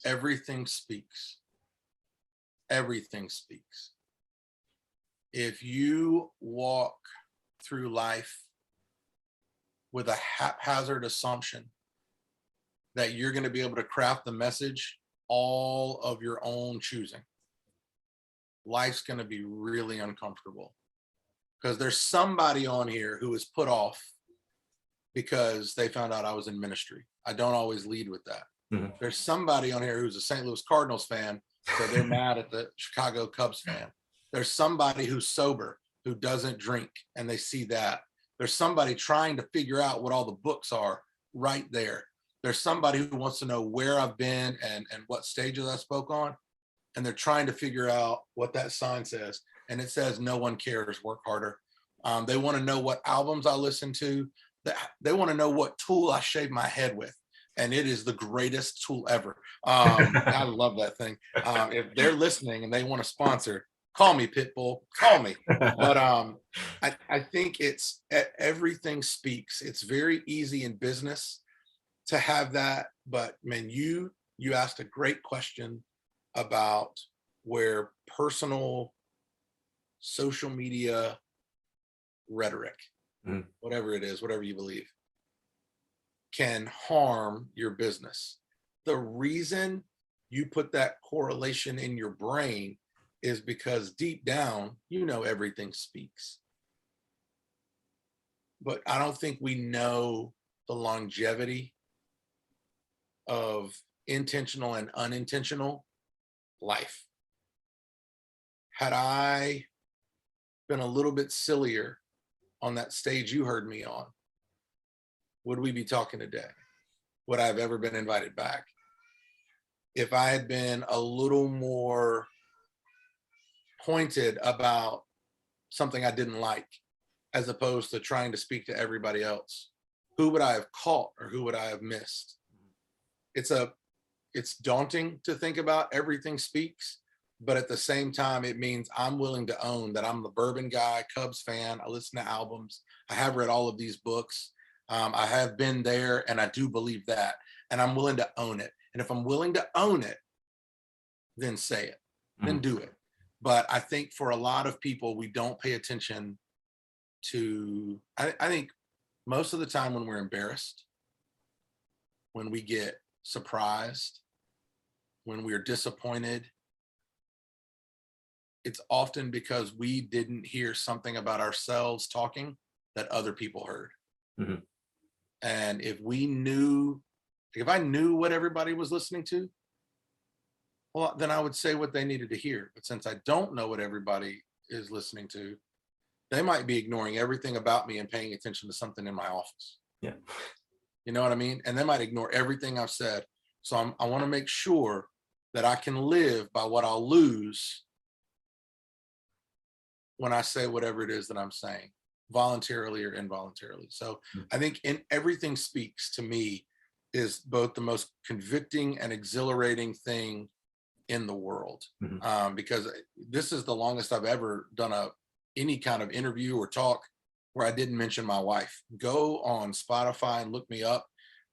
everything speaks. Everything speaks. If you walk through life with a haphazard assumption that you're going to be able to craft the message all of your own choosing, life's going to be really uncomfortable, because there's somebody on here who was put off because they found out I was in ministry. I don't always lead with that. Mm-hmm. There's somebody on here who's a St. Louis Cardinals fan, so they're mad at the Chicago Cubs fan. There's somebody who's sober, who doesn't drink, and they see that. There's somebody trying to figure out what all the books are right there. There's somebody who wants to know where I've been and what stages I spoke on, and they're trying to figure out what that sign says. And it says, no one cares, work harder. They want to know what albums I listen to. They want to know what tool I shave my head with. And it is the greatest tool ever. I love that thing. If they're listening and they want to sponsor, call me, Pitbull, call me. But I think it's everything speaks. It's very easy in business to have that. But man, you asked a great question about where personal social media rhetoric, whatever it is, whatever you believe, can harm your business. The reason you put that correlation in your brain is because deep down, you know, everything speaks. But I don't think we know the longevity of intentional and unintentional life. Had I been a little bit sillier on that stage you heard me on, would we be talking today? Would I have ever been invited back? If I had been a little more pointed about something I didn't like, as opposed to trying to speak to everybody else, who would I have caught or who would I have missed? It's daunting to think about everything speaks, but at the same time, it means I'm willing to own that I'm the bourbon guy, Cubs fan. I listen to albums. I have read all of these books. I have been there, and I do believe that, and I'm willing to own it. And if I'm willing to own it, then say it, then do it. But I think for a lot of people, we don't pay attention to, I think most of the time when we're embarrassed, when we get surprised, when we're disappointed, it's often because we didn't hear something about ourselves talking that other people heard. Mm-hmm. And if I knew what everybody was listening to, well, then I would say what they needed to hear. But since I don't know what everybody is listening to, they might be ignoring everything about me and paying attention to something in my office. Yeah. You know what I mean? And they might ignore everything I've said. So I want to make sure that I can live by what I'll lose when I say whatever it is that I'm saying, voluntarily or involuntarily. So I think in everything speaks to me is both the most convicting and exhilarating thing in the world. Because this is the longest I've ever done any kind of interview or talk where I didn't mention my wife. Go on Spotify and look me up.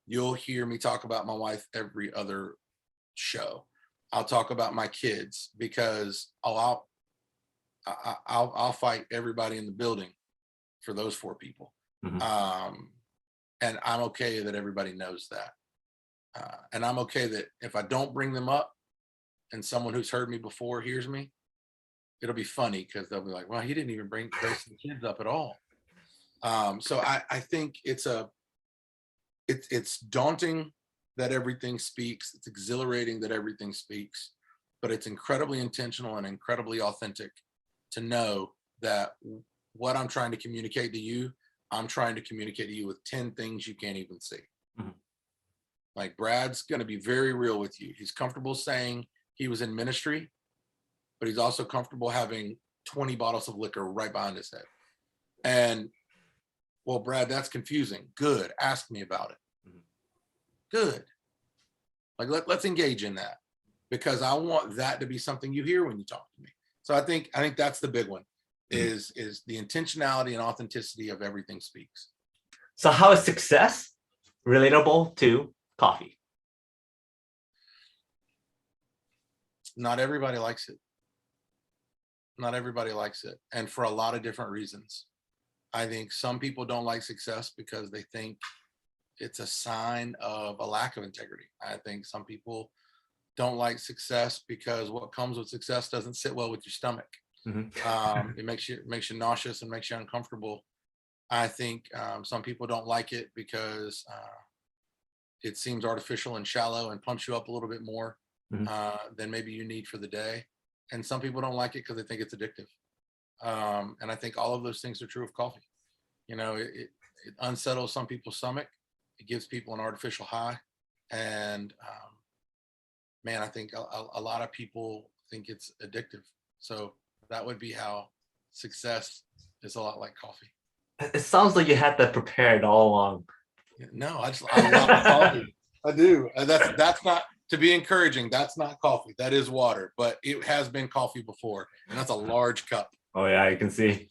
You'll hear me talk about my wife every other show. I'll talk about my kids because I'll fight everybody in the building for those 4 people. And I'm okay that everybody knows that. And I'm okay that if I don't bring them up and someone who's heard me before hears me, it'll be funny because they'll be like, well, he didn't even bring Grace and the kids up at all. So I think it's daunting that everything speaks. It's exhilarating that everything speaks, but it's incredibly intentional and incredibly authentic to know that what I'm trying to communicate to you, I'm trying to communicate to you with 10 things you can't even see. Like Brad's going to be very real with you. He's comfortable saying he was in ministry, but he's also comfortable having 20 bottles of liquor right behind his head. And well, Brad, that's confusing. Good. Ask me about it. Good. Like let's engage in that, because I want that to be something you hear when you talk to me. So I think that's the big one is the intentionality and authenticity of everything speaks. So how is success relatable to coffee? not everybody likes it. Not everybody likes it. And for a lot of different reasons. I think some people don't like success because they think it's a sign of a lack of integrity. I think some people don't like success because what comes with success doesn't sit well with your stomach. It makes you nauseous and makes you uncomfortable. I think some people don't like it because it seems artificial and shallow and pumps you up a little bit more than maybe you need for the day. And some people don't like it because they think it's addictive. And I think all of those things are true of coffee. You know, it unsettles some people's stomach. It gives people an artificial high. And man, I think a lot of people think it's addictive. So that would be how success is a lot like coffee. It sounds like you had that prepared all along. No, I love coffee. I do. That's not to be encouraging. That's not coffee. That is water, but it has been coffee before, and that's a large cup. Oh yeah, I can see.